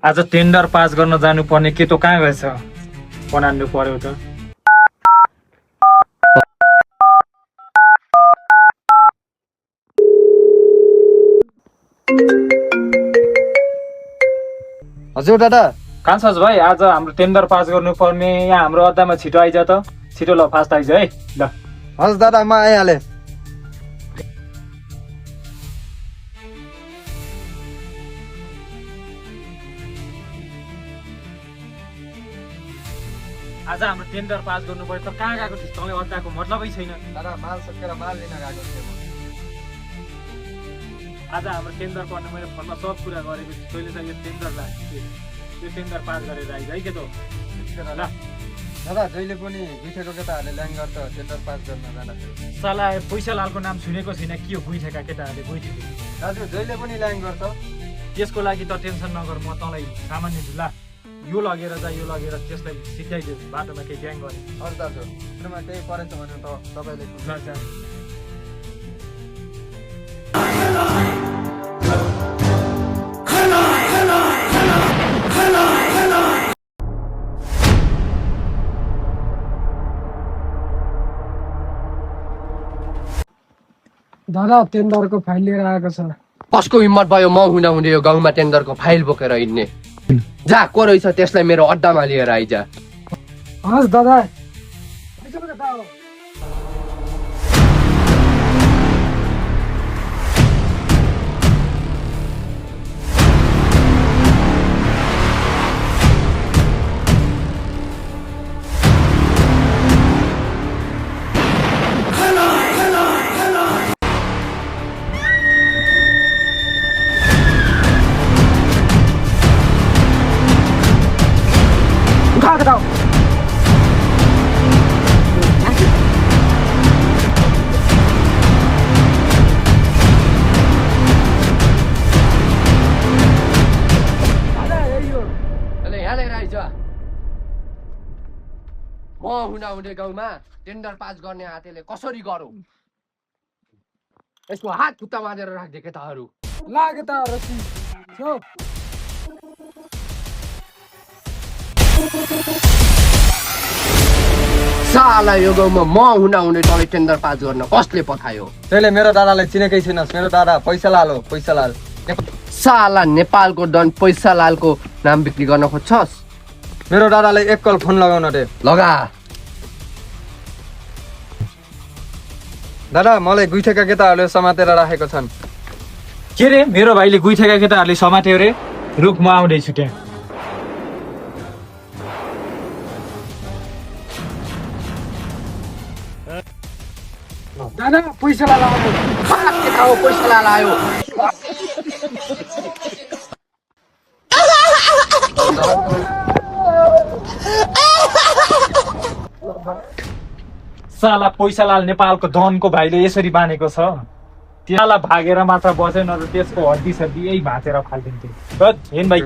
आज tender pass गर्न जानुपर्ने के त कहाँ गएछ बनाउनु पर्यो त। हजुर दादा। कहाँ छस् भाइ? आज हाम्रो टेन्डर पास गर्नुपर्ने यहाँ हाम्रो अड्डामा छिटो आइज त। छिटो ल, फास्ट आइज है ल। हजुर दादा म आइहालेँ। आज हाम्रो टेन्डर पास गर्नु पर्यो त कहाँ गएको थिस्? तँलाई अड्डाको मतलबै छैन। दादा माल सकेर माल लिन गएको थिएँ म। आज हाम्रो टेन्डर पर्ने मैले फोनमा सब कुरा गरेको छु। तैँले चाहिँ यो टेन्डर यो टेन्डर पास गरेर आइज है के त ल। दादा जहिले पनि गुइठेको केटाहरूले ल्याङ गर्छ टेन्डर पास गर्न जाँदाखेरि। साला पैसा लालको नाम सुनेको छैन कि यो गुइठेका केटाहरूले गुइठेको। दाजु जहिले पनि ल्याङ गर्छ। त्यसको लागि त टेन्सन नगर, म तँलाई सामान दिन्छु ल। यो लगेर जा, यो लगेर त्यसलाई सिकाइदियो बाटोमा केही ग्याङ गरे। हजुर दाजु मेरोमा केही परेछ भने त तपाईँले दादा टेन्डरको फाइल लिएर आएको छ। कसको हिम्मत भयो म हुँदा हुँदै यो गाउँमा टेन्डरको फाइल बोकेर हिँड्ने? जा को रहेछ त्यसलाई मेरो अड्डामा लिएर आइजा। हस् दादा। उठा के दाओ। यहाँ लिएर आइज। म हुँदा हुँदै गाउँमा टेन्डर पास गर्ने हातेले कसरी गरौँ? यसको हात खुट्टा बाँधेर राख्दे केटाहरू। लागे त रसी छो। साला यो गाउँमा म हुँदा हुँदै तँलाई टेन्डर पास गर्न कसले पठायो? तैँले मेरो दादालाई चिनेकै छैनस्। मेरो दादा पैसा लाल हो, पैसा लाल। साला नेपालको डन पैसा लालको नाम बिक्री गर्न खोज्छस्? मेरो दादालाई एक कल फोन लगाउन दे। लगा। दादा मलाई गुइठेका केटाहरूले समातेर राखेको छन्। के रे? मेरो भाइले गुइठेका केटाहरूले समात्यो रे। रुख म आउँदैछु त्यहाँ। दादा पैसा लाला पैसा लाल आयो। साला पैसालाल नेपालको धनको भाइले यसरी बानेको छ। त्यसलाई भागेर मात्र बसेन त त्यसको हड्डी सड्डी यही भाँचेर फालिदिन्थ्यो। हिँड भाइ।